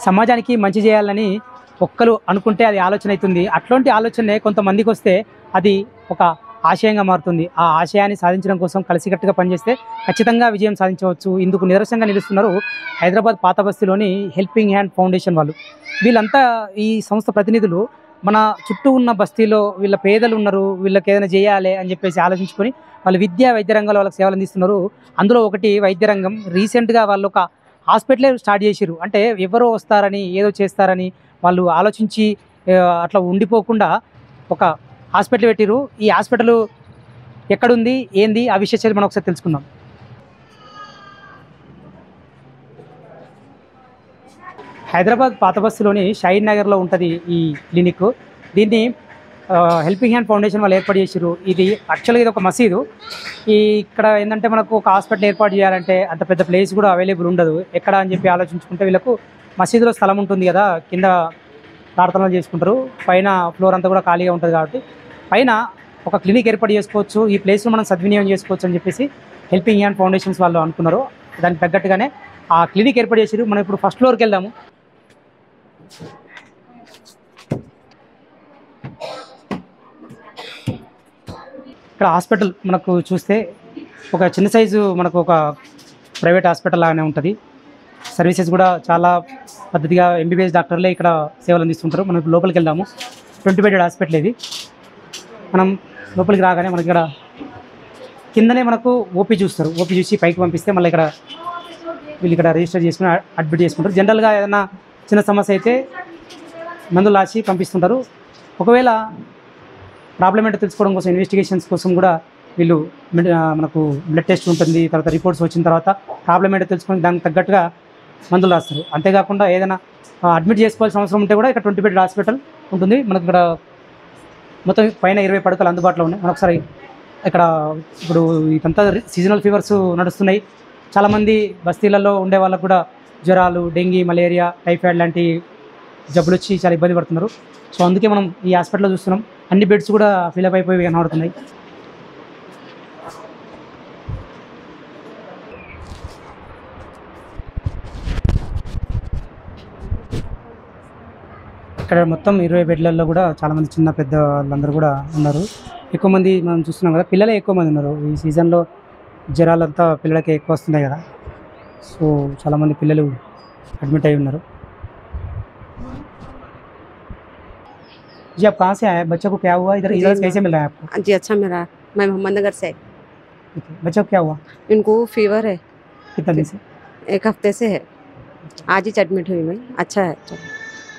సమాజానికి మంచి చేయాలని ఒక్కరు అనుకుంటే అది ఆలోచన అవుతుంది. అట్లాంటి ఆలోచనే కొంతమందికి వస్తే అది ఒక ఆశయంగా మారుతుంది. ఆ ఆశయాన్ని సాధించడం కోసం కలిసికట్టుగా పనిచేస్తే ఖచ్చితంగా విజయం సాధించవచ్చు. ఇందుకు నిదర్శనంగా నిలుస్తున్నారు హైదరాబాద్ పాత బస్తీలోని హెల్పింగ్ హ్యాండ్ ఫౌండేషన్ వాళ్ళు. వీళ్ళంతా ఈ సంస్థ ప్రతినిధులు మన చుట్టూ ఉన్న బస్తీలో వీళ్ళ పేదలు ఉన్నారు, వీళ్ళకి ఏదైనా చేయాలి అని చెప్పేసి ఆలోచించుకొని వాళ్ళు విద్యా వైద్య రంగంలో వాళ్ళకి సేవలు అందిస్తున్నారు. అందులో ఒకటి వైద్య రంగం. రీసెంట్గా వాళ్ళు ఒక హాస్పిటలే స్టార్ట్ చేసిర్రు. అంటే ఎవరో వస్తారని ఏదో చేస్తారని వాళ్ళు ఆలోచించి అట్లా ఉండిపోకుండా ఒక హాస్పిటల్ పెట్టిరు. ఈ హాస్పిటల్ ఎక్కడుంది ఏంది ఆ విషయాలు మనం ఒకసారి తెలుసుకుందాం. హైదరాబాద్ పాత బస్సులోని షాహీన్ నగర్లో ఉంటుంది ఈ క్లినిక్. దీన్ని హెల్పింగ్ హ్యాండ్ ఫౌండేషన్ వాళ్ళు ఏర్పాటు చేసారు. ఇది యాక్చువల్గా ఇది ఒక మసీదు. ఇక్కడ ఏంటంటే మనకు ఒక హాస్పిటల్ ఏర్పాటు చేయాలంటే అంత పెద్ద ప్లేస్ కూడా అవైలబుల్ ఉండదు. ఎక్కడ అని చెప్పి ఆలోచించుకుంటే వీళ్ళకు మసీదులో స్థలం ఉంటుంది కదా, కింద ప్రార్థనలు చేసుకుంటారు, పైన ఫ్లోర్ అంతా కూడా ఖాళీగా ఉంటుంది కాబట్టి పైన ఒక క్లినిక్ ఏర్పాటు చేసుకోవచ్చు, ఈ ప్లేస్ను మనం సద్వినియోగం చేసుకోవచ్చు అని చెప్పేసి హెల్పింగ్ హ్యాండ్ ఫౌండేషన్స్ వాళ్ళు అనుకున్నారు. దానికి తగ్గట్టుగానే ఆ క్లినిక్ ఏర్పాటు చేసారు. మనం ఇప్పుడు ఫస్ట్ ఫ్లోర్కి వెళ్దాము. ఇక్కడ హాస్పిటల్ మనకు చూస్తే ఒక చిన్న సైజు మనకు ఒక ప్రైవేట్ హాస్పిటల్ లాగానే ఉంటుంది. సర్వీసెస్ కూడా చాలా పద్ధతిగా ఎంబీబీఎస్ డాక్టర్లే ఇక్కడ సేవలు అందిస్తుంటారు. మనం లోపలికి వెళ్దాము. 20 బెడెడ్ హాస్పిటల్ ఇది. మనం లోపలికి రాగానే మనకి ఇక్కడ కిందనే మనకు ఓపీ చూస్తారు. ఓపీ చూసి పైకి పంపిస్తే మళ్ళీ ఇక్కడ వీళ్ళు ఇక్కడ రిజిస్టర్ చేసుకుని అడ్మిట్ చేసుకుంటారు. జనరల్గా ఏదైనా చిన్న సమస్య అయితే మందులు రాసి పంపిస్తుంటారు. ఒకవేళ ప్రాబ్లం ఏంటో తెలుసుకోవడం కోసం ఇన్వెస్టిగేషన్స్ కోసం కూడా వీళ్ళు మనకు బ్లడ్ టెస్ట్ ఉంటుంది, తర్వాత రిపోర్ట్స్ వచ్చిన తర్వాత ప్రాబ్లం ఏంటో తెలుసుకొని దానికి తగ్గట్టుగా మందులు రాస్తారు. అంతేకాకుండా ఏదైనా అడ్మిట్ చేసుకోవాల్సిన అవసరం ఉంటే కూడా ఇక్కడ 20 బెడ్ హాస్పిటల్ ఉంటుంది. మనకు ఇక్కడ మొత్తం పైన 20 పడకలు అందుబాటులో ఉన్నాయి. మనం ఒకసారి ఇక్కడ ఇప్పుడు ఇదంతా సీజనల్ ఫీవర్స్ నడుస్తున్నాయి. చాలామంది బస్తీలలో ఉండే వాళ్ళకు కూడా జ్వరాలు, డెంగీ, మలేరియా, టైఫాయిడ్ లాంటి జబ్బులు వచ్చి చాలా ఇబ్బంది పడుతున్నారు. సో అందుకే మనం ఈ హాస్పిటల్లో చూస్తున్నాం. అన్ని బెడ్స్ కూడా ఫిలప్ అయిపోయి కనబడుతున్నాయి. ఇక్కడ మొత్తం 20 బెడ్లలో కూడా చాలామంది చిన్న పెద్ద వాళ్ళందరూ కూడా ఉన్నారు. ఎక్కువ మంది మనం చూస్తున్నాం కదా, పిల్లలే ఎక్కువ మంది ఉన్నారు. ఈ సీజన్లో జ్వరాలంతా పిల్లలకి ఎక్కువ వస్తున్నాయి కదా, సో చాలామంది పిల్లలు అడ్మిట్ అయి ఉన్నారు. जी आप कहाँ से आए? बच्चों को क्या हुआ? इधर इलाज कैसे मिल रहा है आपको? जी अच्छा मेरा, मैं मोहम्मद नगर से। बच्चों को क्या हुआ? इनको फीवर है। कितना दिन से? 1 हफ्ते से है। आज ही एडमिट हुई मैं। अच्छा है।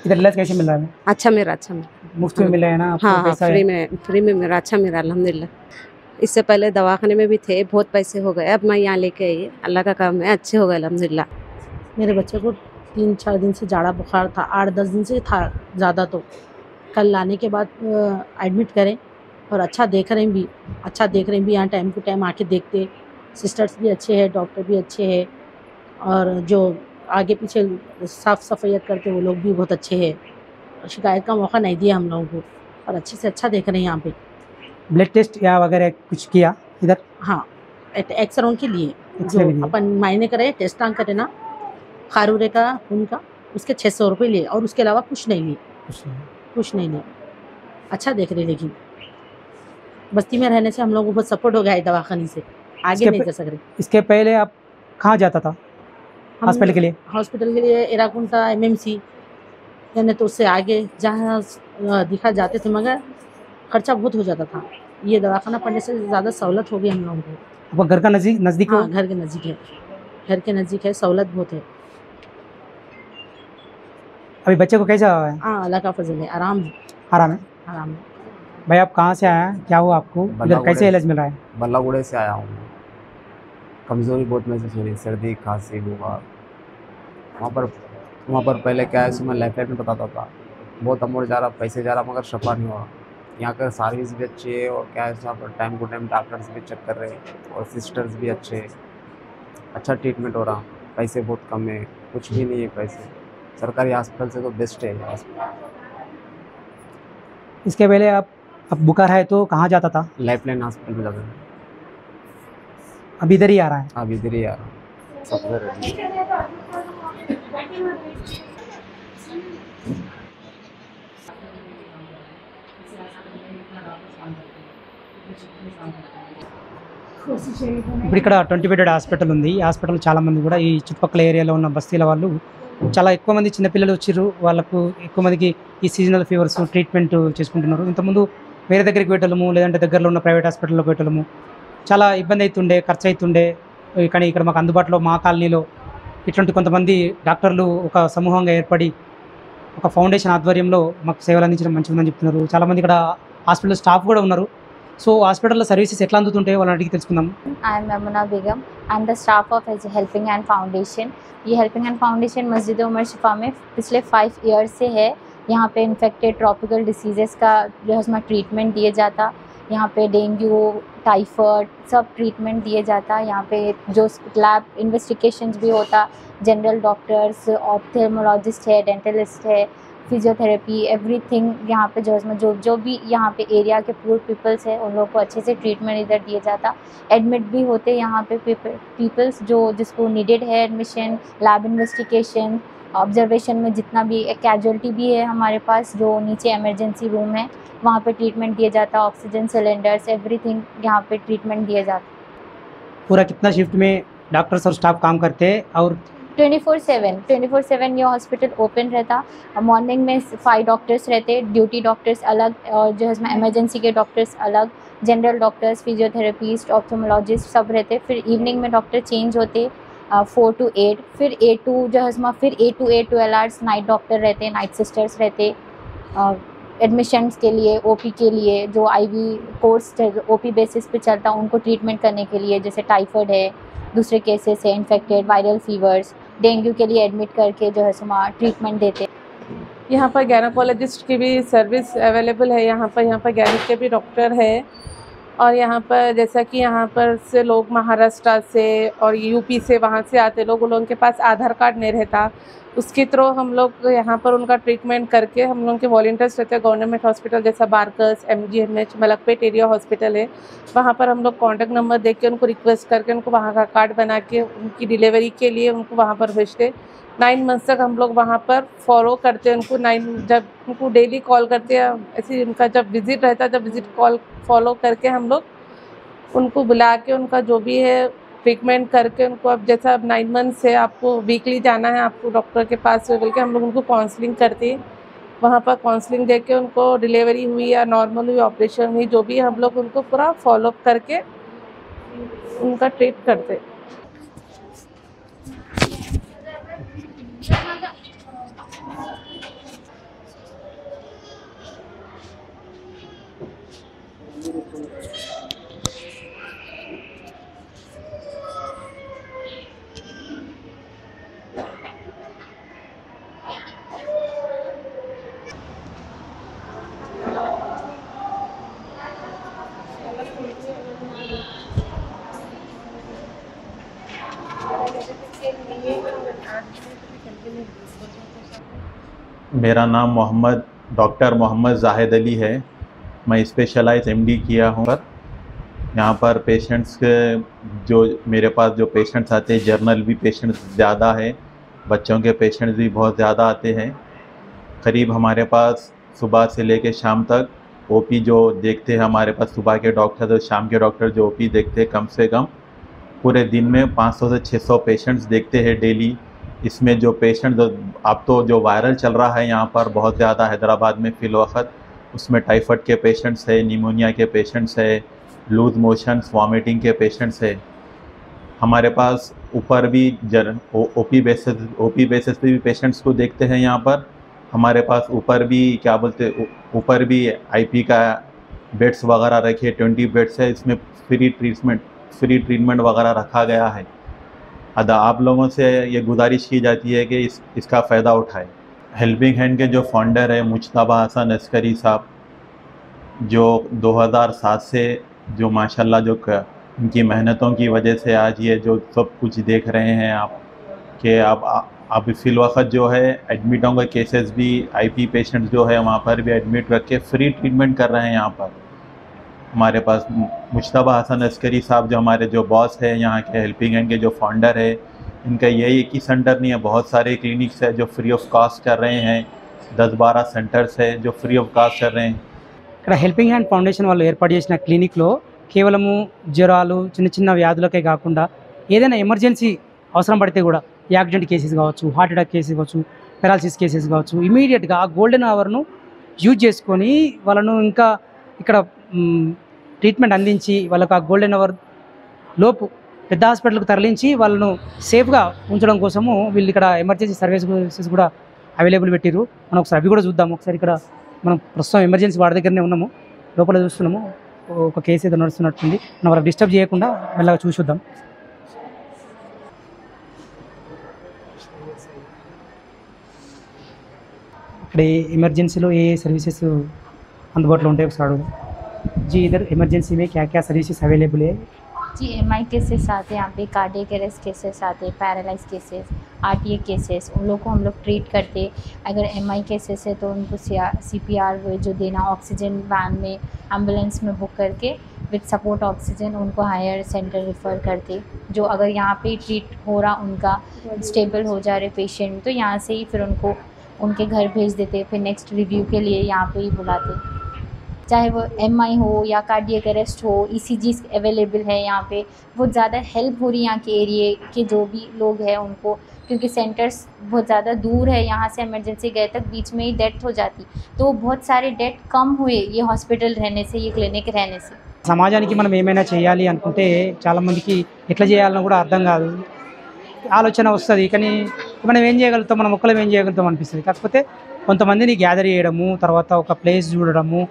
इधर इलाज कैसे मिल रहा है? अच्छा मेरा मुफ्त में मिल रहा है ना? हाँ फ्री में मेरा अच्छा मेरा अल्हम्दुलिल्लाह। इससे पहले दवाखाने में भी थे, बहुत पैसे हो गए, अब मैं यहाँ लेके आई। अल्लाह का काम है, अच्छे हो गए अल्हम्दुलिल्लाह। मेरे बच्चे को 3-4 दिन से ज़्यादा बुखार था, 8-10 दिन से था ज़्यादा। तो कल लाने के बाद एडमिट करें और अच्छा देख रहे हैं भी यहाँ टाइम टू टाइम आके देखते। सिस्टर्स भी अच्छे हैं, डॉक्टर भी अच्छे हैं, और जो आगे पीछे साफ़ सफाइयत करते वो लोग भी बहुत अच्छे हैं। शिकायत का मौका नहीं दिया हम लोगों को, और अच्छे से अच्छा देख रहे हैं यहाँ पे। ब्लड टेस्ट या वगैरह कुछ किया इधर? हाँ, एक्सरे के लिए जो अपन मायने करे, टेस्ट करे ना, खारूरे का, खून का, उसके 600 रुपये लिए, और उसके अलावा कुछ नहीं लिए। अच्छा देख रहे। लेकिन बस्ती में रहने से हम लोगों को बहुत सपोर्ट हो गया है दवाखाने से, आगे नहीं कर सकते। इसके पहले आप कहाँ जाता था हॉस्पिटल के लिए? हॉस्पिटल के लिए एराकुंटा, MMC, यानी तो उससे आगे जहाँ दिखा जाते थे, मगर खर्चा बहुत हो जाता था। ये दवाखाना पड़ने से ज़्यादा सहूलत हो गई हम लोगों को। आपका घर का नज़दीक? हाँ, घर के नज़दीक है, सहूलत बहुत है। अभी बच्चे को कैसा है? हाँ, अल्लाह का फजल है, आराम है। भाई आप कहाँ से आए हैं? क्या हुआ आपको? इधर कैसे इलाज मिल रहा है? बल्लागुड़े से आया हूँ। कमज़ोरी बहुत महसूस हो रही, सर्दी, खांसी, बुखार। वहाँ पर पहले क्या है, मैं लेफ्ट में बताता था, बहुत अमाउंट जा रहा, पैसे जा रहा, मगर शफा नहीं हो रहा। यहाँ का सर्विस भी अच्छी है, और क्या है यहाँ पर टाइम टू टाइम डॉक्टर्स भी चेक कर रहे हैं, और सिस्टर्स भी अच्छे हैं, अच्छा ट्रीटमेंट हो रहा। पैसे बहुत कम है, कुछ भी नहीं है पैसे। सरकारी हॉस्पिटल से तो बेस्ट है हॉस्पिटल। इसके पहले आप अब बुखार है तो कहाँ जाता था? लाइफलाइन हॉस्पिटल में जाता था। अब इधर ही आ रहा है? अब इधर ही आ रहा हूँ। ఇప్పుడు ఇక్కడ 20 బెడెడ్ హాస్పిటల్ ఉంది. ఈ హాస్పిటల్ చాలామంది కూడా ఈ చుట్టుపక్కల ఏరియాలో ఉన్న బస్తీల వాళ్ళు చాలా ఎక్కువ మంది చిన్నపిల్లలు వచ్చిర్రు. వాళ్ళకు ఎక్కువ మందికి ఈ సీజనల్ ఫీవర్స్ ట్రీట్మెంట్ చేసుకుంటున్నారు. ఇంతకుముందు వేరే దగ్గరికి పెట్టడము, లేదంటే దగ్గరలో ఉన్న ప్రైవేట్ హాస్పిటల్లో పెట్టడము చాలా ఇబ్బంది అవుతుండే, ఖర్చు అవుతుండే. కానీ ఇక్కడ మాకు అందుబాటులో మా కాలనీలో ఇట్లాంటి కొంతమంది డాక్టర్లు ఒక సమూహంగా ఏర్పడి ఒక ఫౌండేషన్ ఆధ్వర్యంలో మాకు సేవలు అందించడం మంచిగా ఉందని చెప్తున్నారు. చాలామంది ఇక్కడ హాస్పిటల్ స్టాఫ్ కూడా ఉన్నారు. సో హాస్పిటల్లో సర్వీసెస్ ఎట్లా అందుతుంటాయో వాళ్ళని అడిగి తెలుసుకుందాం. I am Yamuna Begum. I am the staff of helping hand foundation. ये हेल्पिंग हैंड फाउंडेशन मस्जिद उमर शिफा में पिछले 5 ईयर्स से है। यहाँ पे इन्फेक्टेड ट्रॉपिकल डिसीज़ेस का जो है उसमें ट्रीटमेंट दिए जाता। यहाँ पे डेंगू, टाइफाइड सब ट्रीटमेंट दिए जाता। यहाँ पे जो लैब इन्वेस्टिगेशंस भी होता। जनरल डॉक्टर्स, ऑप्थेल्मोलॉजिस्ट है, डेंटलिस्ट है, फिजियोथेरेपी, एवरीथिंग यहाँ पे जो इसमें जो भी यहाँ पे एरिया के पूर पीपल्स है उन लोगों को अच्छे से ट्रीटमेंट इधर दिया जाता। एडमिट भी होते यहाँ पे पीपल्स जो जिसको नीडेड है एडमिशन, लैब इन्वेस्टिगेशन, ऑब्जर्वेशन में जितना भी कैजुअलिटी भी है हमारे पास, जो नीचे इमरजेंसी रूम है वहाँ पे ट्रीटमेंट दिया जाता। ऑक्सीजन सिलेंडर्स एवरीथिंग यहाँ पे ट्रीटमेंट दिया जाता। पूरा कितना शिफ्ट में डॉक्टर्स और स्टाफ काम करते हैं और 24/7 ये हॉस्पिटल ओपन रहता। मॉर्निंग में 5 डॉक्टर्स रहते, ड्यूटी डॉक्टर्स अलग और जो है इसमें इमरजेंसी के डॉक्टर्स अलग, जनरल डॉक्टर्स, फिजियोथेरेपिस्ट, ऑप्थेल्मोलॉजिस्ट सब रहते। फिर इवनिंग में डॉक्टर चेंज होते 4 to 8। फिर 8 to जो है इसमें फिर 8 to 8 12 आवर्स नाइट डॉक्टर रहते, नाइट सिस्टर्स रहते। एडमिशन्स के लिए, ओपी के लिए जो आईवी कोर्स ओपी बेसिस पे चलता उनको ट्रीटमेंट करने के लिए, जैसे टाइफाइड है, दूसरे केसेस है इन्फेक्टेड वायरल फीवर्स, डेंगू के लिए एडमिट करके जो है समा ट्रीटमेंट देते। यहाँ पर गायनोकोलॉजिस्ट की भी सर्विस अवेलेबल है। यहाँ पर गैनिक के भी डॉक्टर है। और यहाँ पर जैसा कि यहाँ पर से लोग महाराष्ट्र से और यूपी से वहाँ से आते लोग, उन लोगों के पास आधार कार्ड नहीं रहता, उसके थ्रू हम लोग यहाँ पर उनका ट्रीटमेंट करके हम लोग के वॉलंटियर्स रहते हैं। गवर्नमेंट हॉस्पिटल जैसा Barkas, MGMH, Malakpet area hospital है, वहाँ पर हम लोग कॉन्टैक्ट नंबर दे के उनको रिक्वेस्ट करके उनको वहाँ का कार्ड बना के उनकी डिलीवरी के लिए उनको वहाँ पर भेजते। 9 मंथ्स तक हम लोग वहाँ पर फॉलो करते हैं उनको। जब उनको डेली कॉल करते हैं, ऐसे उनका जब विज़िट रहता है, जब विज़िट कॉल फॉलो करके हम लोग उनको बुला के उनका जो भी है ट्रीटमेंट करके उनको, अब जैसा अब 9 मंथ्स से आपको वीकली जाना है आपको डॉक्टर के पास बोल के हम लोग उनको काउंसलिंग करते हैं। वहाँ पर काउंसलिंग दे के उनको डिलीवरी हुई या नॉर्मल हुई, ऑपरेशन हुई, जो भी हम लोग उनको पूरा फॉलोअप करके उनका ट्रीट करते। मेरा नाम डॉक्टर मोहम्मद जाहिद अली है। मैं स्पेशलाइज MD किया हूँ। यहाँ पर पेशेंट्स के जो मेरे पास जो पेशेंट्स आते हैं, जर्नल भी पेशेंट्स ज़्यादा है, बच्चों के पेशेंट्स भी बहुत ज़्यादा आते हैं। करीब हमारे पास सुबह से लेकर शाम तक OP जो देखते हैं हमारे पास, सुबह के डॉक्टर और शाम के डॉक्टर जो OP देखते हैं, कम से कम पूरे दिन में 500 से 600 पेशेंट्स देखते हैं डेली। इसमें जो पेशेंट अब तो जो वायरल चल रहा है यहाँ पर बहुत ज़्यादा हैदराबाद में फ़िल वक्त, उसमें टाइफाइड के पेशेंट्स है, निमोनिया के पेशेंट्स है, लूज मोशंस, वॉमिटिंग के पेशेंट्स है। हमारे पास ऊपर भी OP बेसिस पे भी पेशेंट्स को देखते हैं। यहाँ पर हमारे पास ऊपर भी क्या बोलते, ऊपर भी IP का बेड्स वगैरह रखे, 20 बेड्स है। इसमें फ्री ट्रीटमेंट वगैरह रखा गया है। आप लोगों से ये गुजारिश की जाती है कि इसका फ़ायदा उठाएं। हेल्पिंग हैंड के जो फाउंडर है मुज्तबा हसन अस्करी साहब, जो 2007 से जो माशाल्लाह जो उनकी मेहनतों की वजह से आज ये जो सब कुछ देख रहे हैं आप, कि अब फिल वक्त जो है एडमिटों के केसेस भी IP पेशेंट्स जो है वहाँ पर भी एडमिट रख के फ्री ट्रीटमेंट कर रहे हैं। यहाँ पर हमारे पास मुज्तबा हसन अस्करी साहब जो हमारे जो बॉस है यहाँ के हेल्पिंग हैंड के जो फाउंडर है, इनका ये एक ही सेंटर नहीं है, बहुत सारे क्लिनिक्स है जो फ्री ऑफ कास्ट चल रहे हैं। 10-12 सेंटर्स है जो फ्री ऑफ कास्ट चल रहे हैं। ఇక్కడ హెల్పింగ్ హ్యాండ్ ఫౌండేషన్ వాళ్ళు ఏర్పాటు చేసిన క్లినిక్లో కేవలము జ్వరాలు చిన్న చిన్న వ్యాధులకే కాకుండా ఏదైనా ఎమర్జెన్సీ అవసరం పడితే కూడా యాక్సిడెంట్ కేసెస్ కావచ్చు, హార్ట్ అటాక్ కేసెస్ కావచ్చు, పెరాలసిస్ కేసెస్ కావచ్చు, ఇమీడియట్గా ఆ గోల్డెన్ అవర్ను యూజ్ చేసుకొని వాళ్ళను ఇంకా ఇక్కడ ట్రీట్మెంట్ అందించి వాళ్ళకు ఆ గోల్డెన్ అవర్ లోపు పెద్ద హాస్పిటల్కి తరలించి వాళ్ళను సేఫ్గా ఉంచడం కోసము వీళ్ళు ఇక్కడ ఎమర్జెన్సీ సర్వీసెస్ కూడా అవైలబుల్ పెట్టిరు. మనం ఒకసారి అవి కూడా చూద్దాము. ఒకసారి ఇక్కడ మనం ప్రస్తుతం ఎమర్జెన్సీ వాడి దగ్గరనే ఉన్నాము, లోపల చూస్తున్నాము. ఒక కేసు ఏదో నడుస్తున్నట్టుంది. మనం వాళ్ళకి డిస్టర్బ్ చేయకుండా మెల్లగా చూద్దాం. ఇక్కడ ఎమర్జెన్సీలో ఏ సర్వీసెస్ అందుబాటులో ఉంటాయి ఒకసారి అడుగుదాం. जी इधर इमरजेंसी में क्या क्या सर्विसेज अवेलेबल है? जी MI केसेस आते हैं, यहाँ पे कार्डियक अरेस्ट केसेस आते हैं, पैरालाइज केसेस, RTA केसेस, उन लोग को हम लोग ट्रीट करते। अगर MI केसेस है तो उनको CPR जो देना, ऑक्सीजन वैन में एम्बुलेंस में बुक करके विद सपोर्ट ऑक्सीजन उनको हायर सेंटर रिफ़र करते। जो अगर यहाँ पे ट्रीट हो रहा उनका स्टेबल हो जा रहे पेशेंट तो यहाँ से ही फिर उनको उनके घर भेज देते, फिर नेक्स्ट रिव्यू के लिए यहाँ पे ही बुलाते। चाहे वो MI हो या कार्डियक अरेस्ट हो, ECG अवेलेबल है यहाँ पे। बहुत ज़्यादा हेल्प हो रही है यहाँ के एरिए के जो भी लोग हैं उनको, क्योंकि सेंटर्स बहुत ज़्यादा दूर है, यहाँ से इमरजेंसी गए तक बीच में ही डेथ हो जाती, तो बहुत सारे डेथ कम हुए ये हॉस्पिटल रहने से, ये क्लिनिक रहने से। సమాజానికి మనం ఏమైనా చేయాలి అనుకుంటే చాలామందికి ఎట్లా చేయాలన్నా కూడా అర్థం కాదు, ఆలోచన వస్తుంది. కానీ మనం ఏం చేయగలుగుతాం, మనం ఒక్కరం ఏం చేయగలుగుతాం అనిపిస్తుంది. కాకపోతే కొంతమందిని గ్యాదర్ చేయడము, తర్వాత ఒక ప్లేస్ చూడడము,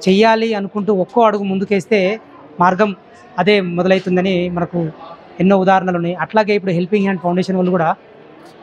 చెయ్యాలి అనుకుంటూ ఒక్కో అడుగు ముందుకేస్తే మార్గం అదే మొదలవుతుందని మనకు ఎన్నో ఉదాహరణలు ఉన్నాయి. అట్లాగే ఇప్పుడు హెల్పింగ్ హ్యాండ్ ఫౌండేషన్ వాళ్ళు కూడా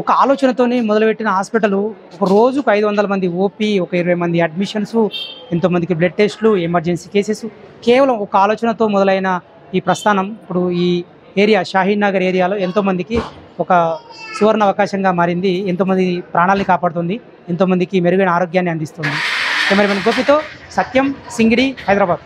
ఒక ఆలోచనతోనే మొదలుపెట్టిన హాస్పిటల్ ఒక రోజుకు 500 మంది ఓపీ, ఒక 20 మంది అడ్మిషన్స్, ఎంతోమందికి బ్లడ్ టెస్టులు, ఎమర్జెన్సీ కేసెస్, కేవలం ఒక ఆలోచనతో మొదలైన ఈ ప్రస్థానం ఇప్పుడు ఈ ఏరియా షాహీన్ నగర్ ఏరియాలో ఎంతోమందికి ఒక సువర్ణ అవకాశంగా మారింది. ఎంతోమంది ప్రాణాలని కాపాడుతుంది, ఎంతోమందికి మెరుగైన ఆరోగ్యాన్ని అందిస్తుంది. కెమెరామెన్ గోపితో సత్యం, సింగిడి, హైదరాబాద్.